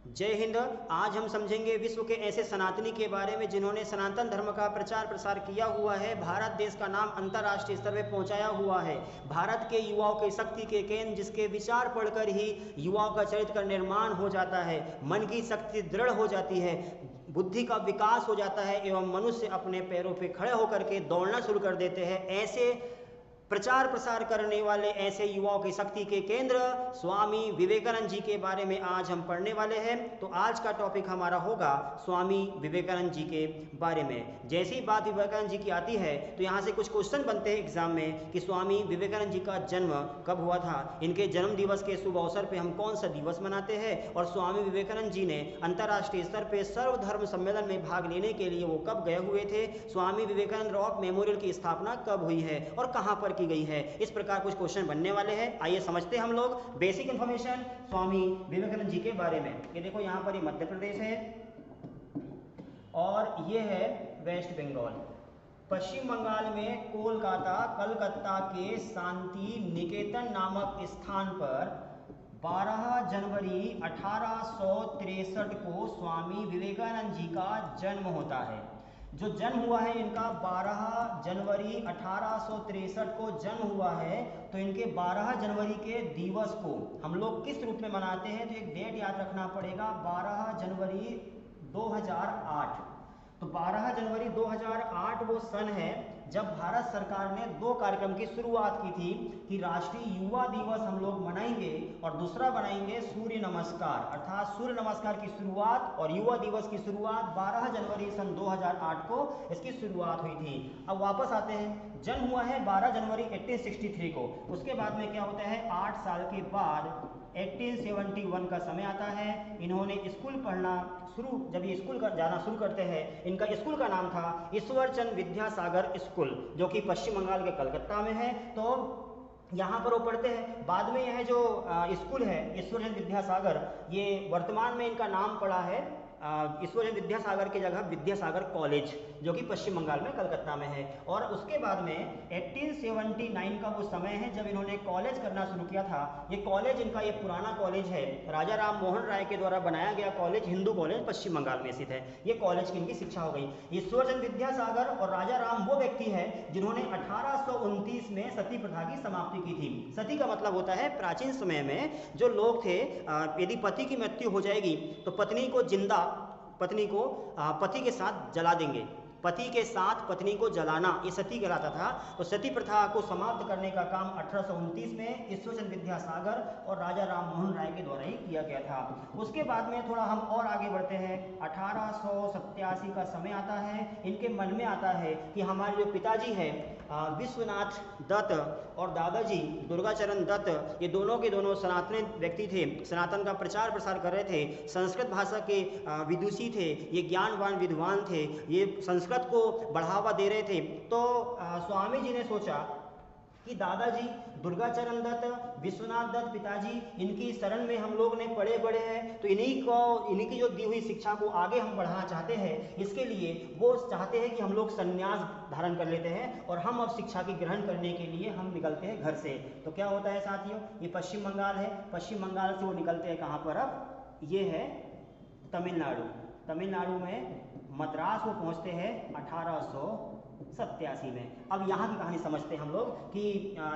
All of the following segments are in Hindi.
जय हिंद। आज हम समझेंगे विश्व के ऐसे सनातनी के बारे में जिन्होंने सनातन धर्म का प्रचार प्रसार किया हुआ है, भारत देश का नाम अंतर्राष्ट्रीय स्तर पर पहुंचाया हुआ है, भारत के युवाओं की शक्ति के केंद्र, जिसके विचार पढ़कर ही युवाओं का चरित्र का निर्माण हो जाता है, मन की शक्ति दृढ़ हो जाती है, बुद्धि का विकास हो जाता है एवं मनुष्य अपने पैरों पर खड़े होकर के दौड़ना शुरू कर देते हैं। ऐसे प्रचार प्रसार करने वाले ऐसे युवाओं की शक्ति के केंद्र स्वामी विवेकानंद जी के बारे में आज हम पढ़ने वाले हैं। तो आज का टॉपिक हमारा होगा स्वामी विवेकानंद जी के बारे में। जैसी ही बात विवेकानंद जी की आती है तो यहाँ से कुछ क्वेश्चन बनते हैं एग्जाम में कि स्वामी विवेकानंद जी का जन्म कब हुआ था, इनके जन्म दिवस के शुभ अवसर पर हम कौन सा दिवस मनाते हैं, और स्वामी विवेकानंद जी ने अंतर्राष्ट्रीय स्तर पर सर्वधर्म सम्मेलन में भाग लेने के लिए वो कब गए हुए थे, स्वामी विवेकानंद रॉक मेमोरियल की स्थापना कब हुई है और कहाँ पर की गई है। इस प्रकार कुछ क्वेश्चन बनने वाले हैं। आइए समझते हैं हम लोग बेसिक इंफॉर्मेशन स्वामी विवेकानंद जी के बारे में। ये देखो यहाँ पर ये मध्य प्रदेश है और ये है वेस्ट बंगाल। पश्चिम बंगाल में कलकत्ता के शांति निकेतन नामक स्थान पर 12 जनवरी 1863 को स्वामी विवेकानंद जी का जन्म होता है। जो जन्म हुआ है इनका 12 जनवरी 1863 को जन्म हुआ है, तो इनके 12 जनवरी के दिवस को हम लोग किस रूप में मनाते हैं, तो एक डेट याद रखना पड़ेगा, 12 जनवरी 2008। तो 12 जनवरी 2008 वो सन है जब भारत सरकार ने दो कार्यक्रम की शुरुआत की थी कि राष्ट्रीय युवा दिवस हम लोग मनाएंगे और दूसरा बनाएंगे सूर्य नमस्कार, अर्थात सूर्य नमस्कार की शुरुआत और युवा दिवस की शुरुआत 12 जनवरी सन 2008 को इसकी शुरुआत हुई थी। अब वापस आते हैं, जन्म हुआ है 12 जनवरी 1863 को। उसके बाद में क्या होता है, 8 साल के बाद 1871 का समय आता है। इन्होंने स्कूल पढ़ना जब ये स्कूल जाना शुरू करते हैं, इनका स्कूल का नाम था ईश्वरचंद विद्यासागर स्कूल, जो कि पश्चिम बंगाल के कलकत्ता में है। तो यहाँ पर वो पढ़ते हैं। बाद में यह जो स्कूल है ईश्वरचंद विद्यासागर, ये वर्तमान में इनका नाम पड़ा है ईश्वरचंद विद्यासागर की जगह विद्यासागर कॉलेज, जो कि पश्चिम बंगाल में कलकत्ता में है। और उसके बाद में 1879 का वो समय है जब इन्होंने कॉलेज करना शुरू किया था। ये कॉलेज इनका ये पुराना कॉलेज है, राजा राम मोहन राय के द्वारा बनाया गया कॉलेज, हिंदू कॉलेज पश्चिम बंगाल में स्थित है। ये कॉलेज की इनकी शिक्षा हो गई। ईश्वरचंद विद्यासागर और राजा राम वो व्यक्ति है जिन्होंने 1829 में सती प्रथा की समाप्ति की थी। सती का मतलब होता है प्राचीन समय में जो लोग थे, यदि पति की मृत्यु हो जाएगी तो पत्नी को पति के साथ जला देंगे, पति के साथ पत्नी को जलाना, ये सती कहलाता था। तो सती प्रथा को समाप्त करने का काम 1829 में ईश्वरचंद विद्यासागर और राजा राम मोहन राय के द्वारा ही किया गया था। उसके बाद में थोड़ा हम और आगे बढ़ते हैं, 1887 का समय आता है। इनके मन में आता है कि हमारे जो पिताजी हैं विश्वनाथ दत्त और दादाजी दुर्गाचरण दत्त, ये दोनों के दोनों सनातनी व्यक्ति थे, सनातन का प्रचार प्रसार कर रहे थे, संस्कृत भाषा के विदुषी थे, ये ज्ञानवान विद्वान थे, ये संस्कृत को बढ़ावा दे रहे थे। तो स्वामी जी ने सोचा कि दादाजी दुर्गाचरण दत्त, विश्वनाथ दत्त पिताजी, इनकी शरण में हम लोग ने पढ़े बड़े हैं, तो इन्हीं की जो दी हुई शिक्षा को आगे हम बढ़ाना चाहते हैं। इसके लिए वो चाहते हैं कि हम लोग संन्यास धारण कर लेते हैं और हम अब शिक्षा की ग्रहण करने के लिए हम निकलते हैं घर से। तो क्या होता है साथियों, ये पश्चिम बंगाल है, पश्चिम बंगाल से वो निकलते हैं कहाँ पर, अब ये है तमिलनाडु में मद्रास वो पहुंचते हैं 1887 में। अब यहाँ की कहानी समझते हैं हम लोग कि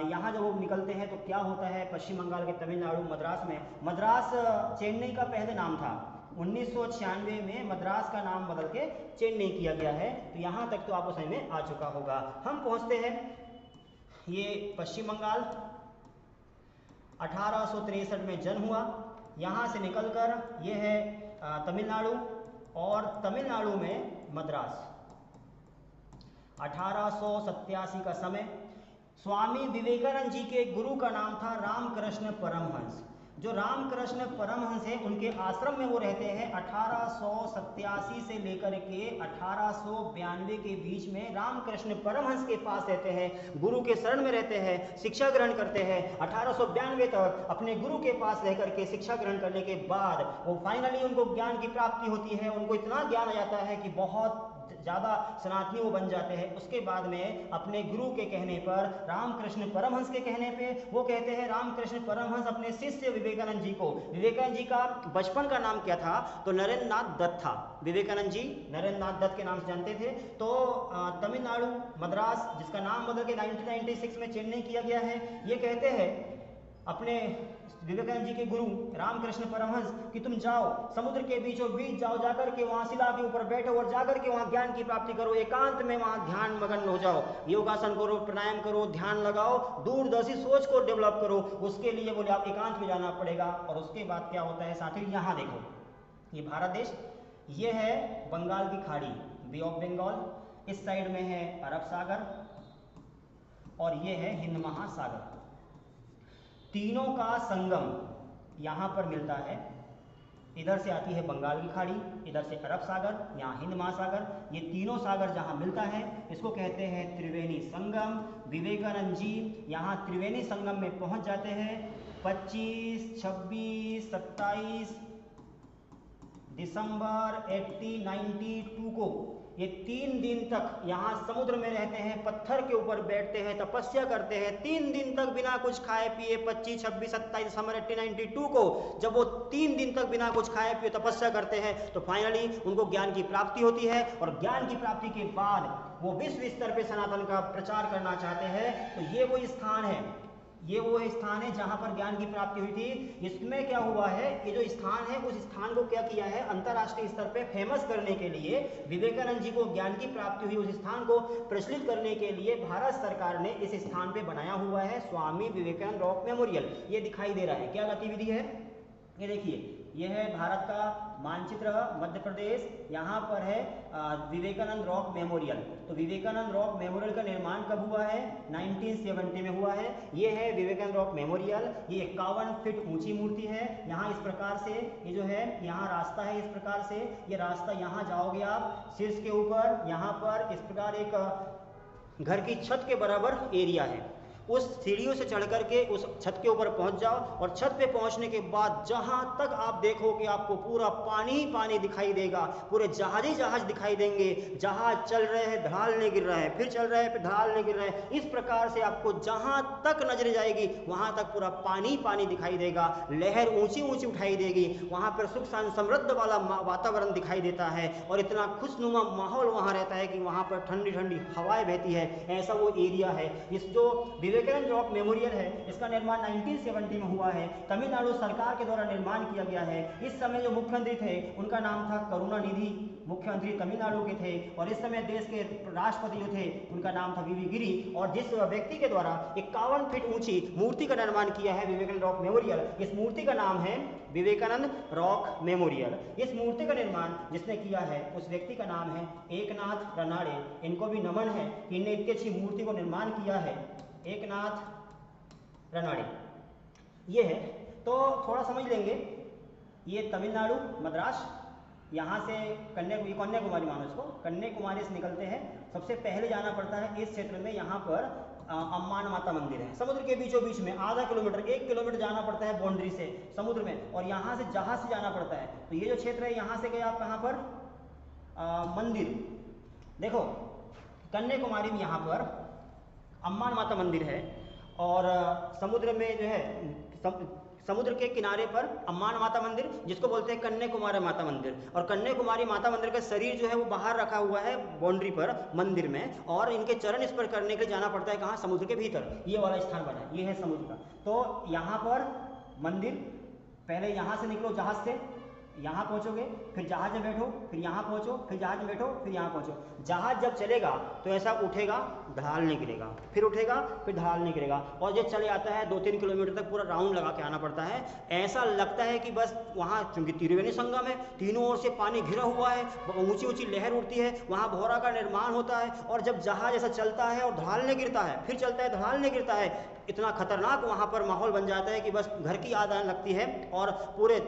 यहाँ जब वो निकलते हैं तो क्या होता है। पश्चिम बंगाल के तमिलनाडु मद्रास में, मद्रास चेन्नई का पहले नाम था, 1996 में मद्रास का नाम बदल के चेन्नई किया गया है। तो यहाँ तक तो आपको समझ में आ चुका होगा। हम पहुँचते हैं ये पश्चिम बंगाल, 1863 में जन्म हुआ। यहाँ से निकलकर ये है तमिलनाडु, और तमिलनाडु में मद्रास, 1887 का समय। स्वामी विवेकानंद जी के गुरु का नाम था रामकृष्ण परमहंस। जो रामकृष्ण परमहंस है उनके आश्रम में वो रहते हैं 1887 से लेकर के 1892 के बीच में। रामकृष्ण परमहंस के पास रहते हैं, गुरु के शरण में रहते हैं, शिक्षा ग्रहण करते हैं। 1892 तक अपने गुरु के पास रह करके शिक्षा ग्रहण करने के बाद वो फाइनली उनको ज्ञान की प्राप्ति होती है। उनको इतना ज्ञान आ जाता है कि बहुत ज़्यादा सनातनी वो बन जाते हैं। उसके बाद में अपने गुरु के कहने पर, रामकृष्ण परमहंस के कहने पे, वो कहते हैं रामकृष्ण परमहंस अपने शिष्य विवेकानंद जी को, विवेकानंद जी का बचपन का नाम क्या था, तो नरेंद्र नाथ दत्त था। विवेकानंद जी नरेंद्र नाथ दत्त के नाम से जानते थे। तो तमिलनाडु मद्रास, जिसका नाम बदल के 1996 में चेन्नई किया गया है, ये कहते हैं अपने विवेकानंद जी के गुरु रामकृष्ण परमहंस कि तुम जाओ समुद्र के बीचों बीच जाओ, जाकर के वहाँ शिला के ऊपर बैठो और जाकर के वहाँ ज्ञान की प्राप्ति करो, एकांत में वहाँ ध्यान मगन हो जाओ, योगासन करो, प्राणायाम करो, ध्यान लगाओ, दूरदर्शी सोच को डेवलप करो। उसके लिए बोले आप एकांत में जाना पड़ेगा। और उसके बाद क्या होता है साथियों, यहाँ देखो, ये भारत देश, ये है बंगाल की खाड़ी, बे ऑफ बंगाल, इस साइड में है अरब सागर और ये है हिंद महासागर। तीनों का संगम यहाँ पर मिलता है। इधर से आती है बंगाल की खाड़ी, इधर से अरब सागर, यहाँ हिंद महासागर। ये तीनों सागर जहाँ मिलता है इसको कहते हैं त्रिवेणी संगम। विवेकानंद जी यहाँ त्रिवेणी संगम में पहुँच जाते हैं 25, 26, 27 दिसंबर 1892 को। ये 3 दिन तक यहाँ समुद्र में रहते हैं, पत्थर के ऊपर बैठते हैं, तपस्या करते हैं 3 दिन तक बिना कुछ खाए पिए। 25, 26, 27 दिसंबर 1892 को जब वो 3 दिन तक बिना कुछ खाए पिए तपस्या करते हैं तो फाइनली उनको ज्ञान की प्राप्ति होती है। और ज्ञान की प्राप्ति के बाद वो विश्व स्तर पे सनातन का प्रचार करना चाहते हैं। तो ये वो स्थान है, ये वो स्थान है जहां पर ज्ञान की प्राप्ति हुई थी। इसमें क्या हुआ है, ये जो स्थान है उस स्थान को क्या किया है, अंतर्राष्ट्रीय स्तर पे फेमस करने के लिए, विवेकानंद जी को ज्ञान की प्राप्ति हुई उस स्थान को प्रचलित करने के लिए भारत सरकार ने इस स्थान पे बनाया हुआ है स्वामी विवेकानंद रॉक मेमोरियल। ये दिखाई दे रहा है, क्या गतिविधि है, ये देखिए, ये है भारत का मानचित्र, मध्य प्रदेश, यहाँ पर है विवेकानंद रॉक मेमोरियल। तो विवेकानंद रॉक मेमोरियल का निर्माण कब हुआ है, 1970 में हुआ है। ये है विवेकानंद रॉक मेमोरियल। ये 51 फीट ऊंची मूर्ति है। यहाँ इस प्रकार से ये जो है, यहाँ रास्ता है, इस प्रकार से ये रास्ता, यहाँ जाओगे आप शीर्ष के ऊपर, यहाँ पर इस प्रकार एक घर की छत के बराबर एरिया है। उस सीढ़ियों से चढ़ करके उस छत के ऊपर पहुंच जाओ और छत पे पहुंचने के बाद जहां तक आप देखोगे आपको पूरा पानी ही पानी दिखाई देगा, पूरे जहाज ही जहाज दिखाई देंगे। जहाज चल रहे हैं, ढालने गिर रहे हैं, फिर चल रहे हैं, फिर ढालने गिर रहे हैं। इस प्रकार से आपको जहां तक नजर जाएगी वहां तक पूरा पानी पानी दिखाई देगा। लहर ऊंची ऊंची उठाई देगी, वहां पर सुख समृद्ध वाला वातावरण दिखाई देता है और इतना खुशनुमा माहौल वहां रहता है कि वहां पर ठंडी ठंडी हवाएं बहती है। ऐसा वो एरिया है। इस जो विवेकानंद रॉक मेमोरियल है, इसका निर्माण 1970 में हुआ है। तमिलनाडु सरकार के द्वारा निर्माण किया गया है। इस समय जो मुख्यमंत्री थे उनका नाम था करुणानिधि, मुख्यमंत्री तमिलनाडु के थे। और इस समय देश के राष्ट्रपति जो थे उनका नाम था वीवी गिरी। और जिस व्यक्ति के द्वारा 51 फीट ऊंची मूर्ति का निर्माण किया है विवेकानंद रॉक मेमोरियल, इस मूर्ति का नाम है विवेकानंद रॉक मेमोरियल। इस मूर्ति का निर्माण जिसने किया है उस व्यक्ति का नाम है एकनाथ रनाड़े। इनको भी नमन है कि इन्होंने इतनी अच्छी मूर्ति को निर्माण किया है, एकनाथ रनाड़े ये है। तो थोड़ा समझ लेंगे, ये तमिलनाडु मद्रास, यहाँ से कन्याकुमारी मानो इसको, कन्याकुमारी से निकलते हैं। सबसे पहले जाना पड़ता है इस क्षेत्र में, यहाँ पर अम्मान माता मंदिर है, समुद्र के बीचों बीच में आधा किलोमीटर 1 किलोमीटर जाना पड़ता है बाउंड्री से समुद्र में, और यहाँ से जहाज से जाना पड़ता है। तो ये जो क्षेत्र है यहाँ से गए आप कहाँ पर, मंदिर देखो कन्याकुमारी में यहाँ पर अम्मान माता मंदिर है। और समुद्र में जो है समुद्र के किनारे पर अम्मान माता मंदिर, जिसको बोलते हैं कन्याकुमारी माता मंदिर। और कन्याकुमारी माता मंदिर का शरीर जो है वो बाहर रखा हुआ है बाउंड्री पर मंदिर में, और इनके चरण स्पर्श करने के लिए जाना पड़ता है कहाँ, समुद्र के भीतर। ये वाला स्थान बना है, ये है समुद्र का। तो यहाँ पर मंदिर, पहले यहाँ से निकलो जहाज से, यहाँ पहुँचोगे, फिर जहाज में बैठो, फिर यहाँ पहुँचो, फिर जहाज में बैठो, फिर यहाँ पहुँचो। जहाज जब चलेगा तो ऐसा उठेगा, ढालने गिरेगा, फिर उठेगा, फिर ढालने गिरेगा, और जब चले आता है 2-3 किलोमीटर तक पूरा राउंड लगा के आना पड़ता है। ऐसा लगता है कि बस वहाँ चूंकि त्रिवेणी संगम है, तीनों ओर से पानी घिरा हुआ है, ऊंची ऊंची लहर उठती है, वहाँ भौरा का निर्माण होता है। और जब जहाज ऐसा चलता है और ढालने गिरता है, फिर चलता है, ढालने गिरता है, इतना खतरनाक वहाँ पर माहौल बन जाता है कि बस घर की याद आने लगती है। और पूरे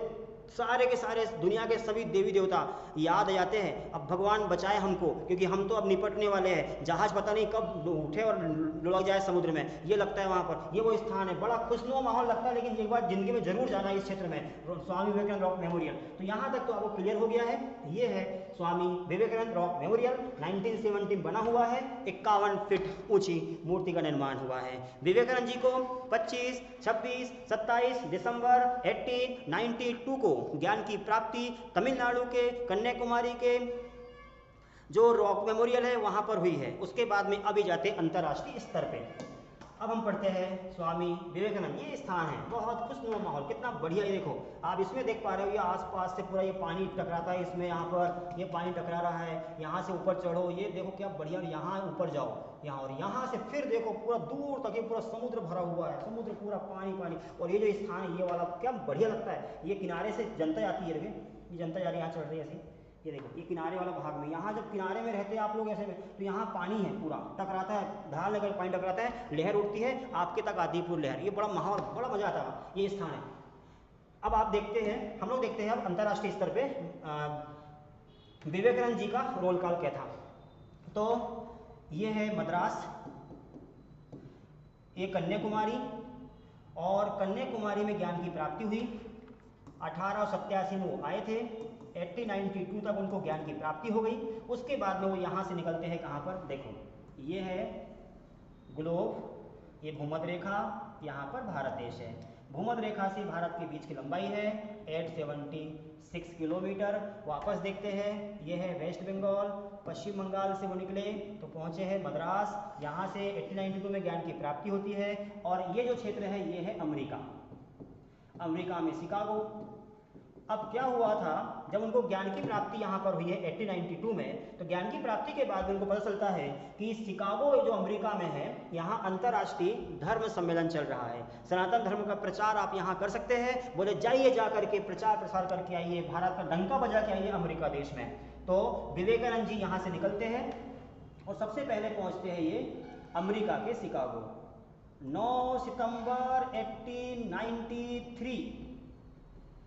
सारे के सारे दुनिया के सभी देवी देवता याद आ जाते हैं। अब भगवान बचाए हमको, क्योंकि हम तो अब निपटने वाले हैं, जहाज पता नहीं कब उठे और लुढ़क जाए समुद्र में, ये लगता है वहाँ पर। ये वो स्थान है, बड़ा खुशनुमा माहौल लगता है, लेकिन एक बार जिंदगी में जरूर जाना है इस क्षेत्र में, स्वामी विवेकानंद रॉक मेमोरियल। तो यहाँ तक तो आपको क्लियर हो गया है। ये है स्वामी विवेकानंद रॉक मेमोरियल, 1917 बना हुआ है, 51 फीट ऊंची मूर्ति का निर्माण हुआ है। विवेकानंद जी को 25, 26, 27 दिसंबर 1892 को ज्ञान की प्राप्ति तमिलनाडु के कन्याकुमारी के जो रॉक मेमोरियल है वहां पर हुई है। उसके बाद में अभी जाते अंतर्राष्ट्रीय स्तर पे। अब हम पढ़ते हैं स्वामी विवेकानंद। ये स्थान है, बहुत खुशनुमा माहौल, कितना बढ़िया। ये देखो आप इसमें देख पा रहे हो, ये आसपास से पूरा ये पानी टकराता है इसमें, यहाँ पर ये पानी टकरा रहा है, यहाँ से ऊपर चढ़ो, ये देखो क्या बढ़िया। और यहाँ ऊपर जाओ यहाँ, और यहाँ से फिर देखो पूरा दूर तक ये पूरा समुद्र भरा हुआ है, समुद्र पूरा पानी पानी। और ये जो स्थान है ये वाला क्या बढ़िया लगता है। ये किनारे से जनता जाती है, ये जनता जा रही है, यहाँ चढ़ रही है ऐसे। ये देखो ये किनारे वाला भाग में, यहाँ जब किनारे में रहते हैं आप लोग ऐसे में, तो यहाँ पानी है पूरा टकराता है, ढाल लेकर पानी टकराता है, लहर उठती है, आपके तक आती है पूरी लहर। ये बड़ा माहौल, बड़ा मजा आता है, ये स्थान है। अब आप देखते हैं, हम लोग देखते हैं अब अंतर्राष्ट्रीय स्तर पे विवेकानंद जी का रोल काल क्या था। तो ये है मद्रास, ये कन्याकुमारी, और कन्याकुमारी में ज्ञान की प्राप्ति हुई। 1887 में वो आए थे, 1892 तक उनको ज्ञान की प्राप्ति हो गई। उसके बाद में वो यहाँ से निकलते हैं कहाँ पर, देखो ये है ग्लोब, ये भूमध्य रेखा, यहाँ पर भारत देश है। भूमध्य रेखा से भारत के बीच की लंबाई है 876 किलोमीटर। वापस देखते हैं, ये है वेस्ट बंगाल, पश्चिम बंगाल से वो निकले तो पहुँचे हैं मद्रास, यहाँ से 1892 में ज्ञान की प्राप्ति होती है। और ये जो क्षेत्र है ये है अमेरिका, अमेरिका में शिकागो। अब क्या हुआ था, जब उनको ज्ञान की प्राप्ति यहाँ पर हुई है 1892 में, तो ज्ञान की प्राप्ति के बाद उनको पता चलता है कि शिकागो जो अमेरिका में है, यहाँ अंतर्राष्ट्रीय धर्म सम्मेलन चल रहा है। सनातन धर्म का प्रचार आप यहाँ कर सकते हैं। बोले जाइए, जा करके प्रचार प्रसार करके आइए, भारत का डंका बजा के आइए अमेरिका देश में। तो विवेकानंद जी यहाँ से निकलते हैं और सबसे पहले पहुँचते हैं ये अमेरिका के शिकागो। 9 सितंबर 1893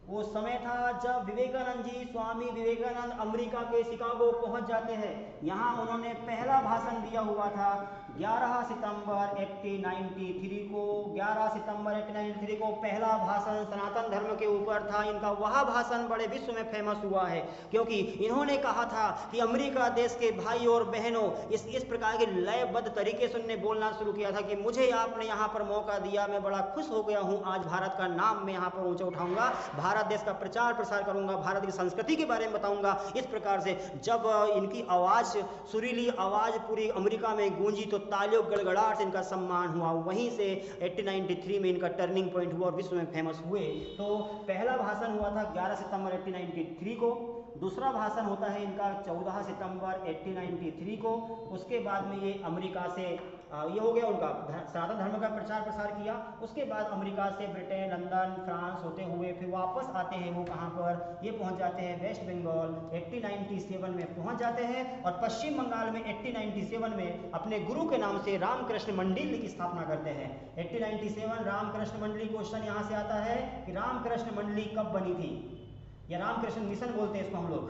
वो समय था जब विवेकानंद जी, स्वामी विवेकानंद अमेरिका के शिकागो पहुंच जाते हैं। यहाँ उन्होंने पहला भाषण दिया हुआ था 11 सितंबर 1893 को। 11 सितंबर 1893 को पहला भाषण सनातन धर्म के ऊपर था इनका। वह भाषण बड़े विश्व में फेमस हुआ है, क्योंकि इन्होंने कहा था कि अमेरिका देश के भाई और बहनों, इस प्रकार के लयबद्ध तरीके से उन्होंने बोलना शुरू किया था कि मुझे आपने यहाँ पर मौका दिया, मैं बड़ा खुश हो गया हूँ, आज भारत का नाम मैं यहाँ पर ऊंचा उठाऊंगा, भारत देश का प्रचार प्रसार करूंगा, भारत की संस्कृति के बारे में बताऊंगा। इस प्रकार से जब इनकी आवाज, सुरीली आवाज पूरी अमेरिका में गूंजी तो तालियों गड़गड़ाहट से इनका सम्मान हुआ। वहीं से 1893 में इनका टर्निंग पॉइंट हुआ और विश्व में फेमस हुए। तो पहला भाषण हुआ था 11 सितंबर 1893 को। दूसरा भाषण होता है इनका 14 सितंबर 1893 को। उसके बाद में ये अमेरिका से ये हो गया उनका सनातन धर्म का प्रचार प्रसार किया। उसके बाद अमेरिका से ब्रिटेन, लंदन, फ्रांस होते हुए फिर वापस आते हैं वो कहाँ पर, ये पहुँच जाते हैं वेस्ट बंगाल। 1897 में पहुँच जाते हैं और पश्चिम बंगाल में 1897 में अपने गुरु के नाम से रामकृष्ण मंडली की स्थापना करते हैं। 1897 रामकृष्ण मंडली। क्वेश्चन यहाँ से आता है कि रामकृष्ण मंडली कब बनी थी, या रामकृष्ण मिशन बोलते हैं इसको हम लोग।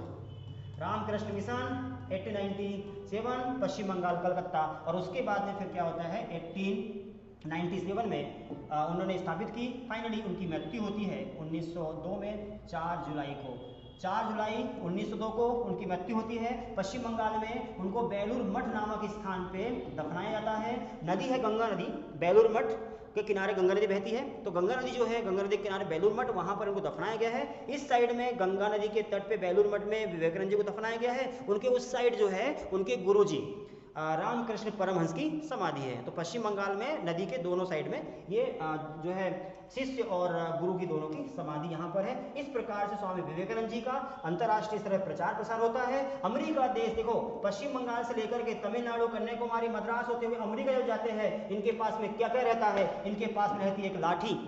रामकृष्ण मिशन 1897 पश्चिम बंगाल कलकत्ता। और उसके बाद में फिर क्या होता है 1897 में उन्होंने स्थापित की। फाइनली उनकी मृत्यु होती है 1902 में 4 जुलाई को। 4 जुलाई 1902 को उनकी मृत्यु होती है। पश्चिम बंगाल में उनको बेलूर मठ नामक स्थान पे दफनाया जाता है। नदी है गंगा नदी, बेलूर मठ के किनारे गंगा नदी बहती है, तो गंगा नदी जो है, गंगा नदी के किनारे बेलूर मठ, वहां पर उनको दफनाया गया है। इस साइड में गंगा नदी के तट पे बेलूर मठ में विवेकानंद जी को दफनाया गया है। उनके उस साइड जो है उनके गुरुजी रामकृष्ण परमहंस की समाधि है। तो पश्चिम बंगाल में नदी के दोनों साइड में ये जो है शिष्य और गुरु की दोनों की समाधि यहाँ पर है। इस प्रकार से स्वामी विवेकानंद जी का अंतर्राष्ट्रीय स्तर पर प्रचार प्रसार होता है। अमेरिका देश देखो, पश्चिम बंगाल से लेकर के तमिलनाडु, कन्याकुमारी, मद्रास होते हुए अमेरिका जब जाते हैं, इनके पास में क्या क्या रहता है, इनके पास में रहती है एक लाठी,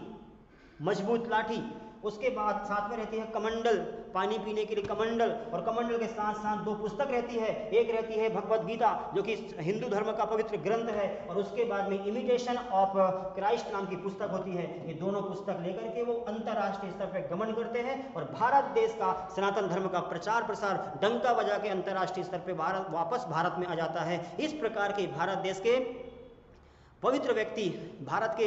मजबूत लाठी। उसके बाद साथ में रहती है कमंडल, पानी पीने के लिए कमंडल, और कमंडल के साथ साथ 2 पुस्तक रहती है, एक रहती है भगवद गीता जो कि हिंदू धर्म का पवित्र ग्रंथ है, और उसके बाद में इमिटेशन ऑफ क्राइस्ट नाम की पुस्तक होती है। ये दोनों पुस्तक लेकर के वो अंतर्राष्ट्रीय स्तर पर गमन करते हैं और भारत देश का सनातन धर्म का प्रचार प्रसार डंका बजा के अंतर्राष्ट्रीय स्तर पर वापस भारत में आ जाता है। इस प्रकार के भारत देश के पवित्र व्यक्ति, भारत के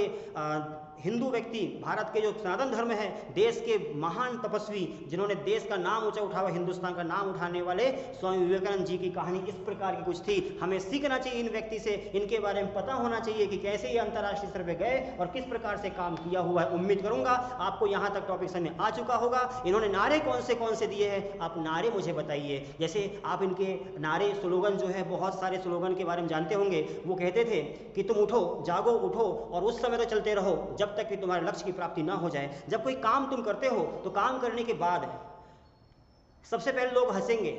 हिंदू व्यक्ति, भारत के जो सनातन धर्म है, देश के महान तपस्वी जिन्होंने देश का नाम ऊंचा उठाया, हिंदुस्तान का नाम उठाने वाले स्वामी विवेकानंद जी की कहानी इस प्रकार की कुछ थी। हमें सीखना चाहिए इन व्यक्ति से, इनके बारे में पता होना चाहिए कि कैसे ये अंतर्राष्ट्रीय स्तर पर गए और किस प्रकार से काम किया हुआ है। उम्मीद करूंगा आपको यहाँ तक टॉपिक समझ में आ चुका होगा। इन्होंने नारे कौन से दिए हैं, आप नारे मुझे बताइए। जैसे आप इनके नारे, स्लोगन जो है, बहुत सारे स्लोगन के बारे में जानते होंगे। वो कहते थे कि तुम उठो, जागो, उठो और उस समय तो चलते रहो जब तक कि तुम्हारे लक्ष्य की प्राप्ति ना हो जाए। जब कोई काम तुम करते हो तो काम करने के बाद सबसे पहले लोग हंसेंगे,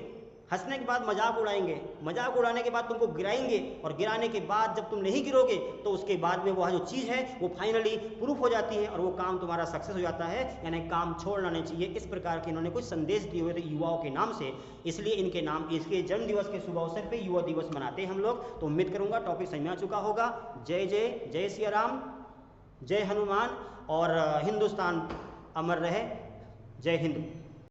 हंसने के बाद मजाक उड़ाएंगे, मजाक उड़ाने के बाद तुमको गिराएंगे, और गिराने के बाद जब तुम नहीं गिरोगे तो उसके बाद में वह जो चीज़ है वो फाइनली प्रूफ हो जाती है और वो काम तुम्हारा सक्सेस हो जाता है। यानी काम छोड़ना नहीं चाहिए। इस प्रकार के इन्होंने कुछ संदेश दिए हुए थे युवाओं के नाम से, इसलिए इनके नाम, इसके जन्म दिवस के शुभ अवसर पर युवा दिवस मनाते हैं हम लोग। तो उम्मीद करूंगा टॉपिक समझ में आ चुका होगा। जय जय, जय सिया राम, जय हनुमान, और हिंदुस्तान अमर रहे। जय हिंद।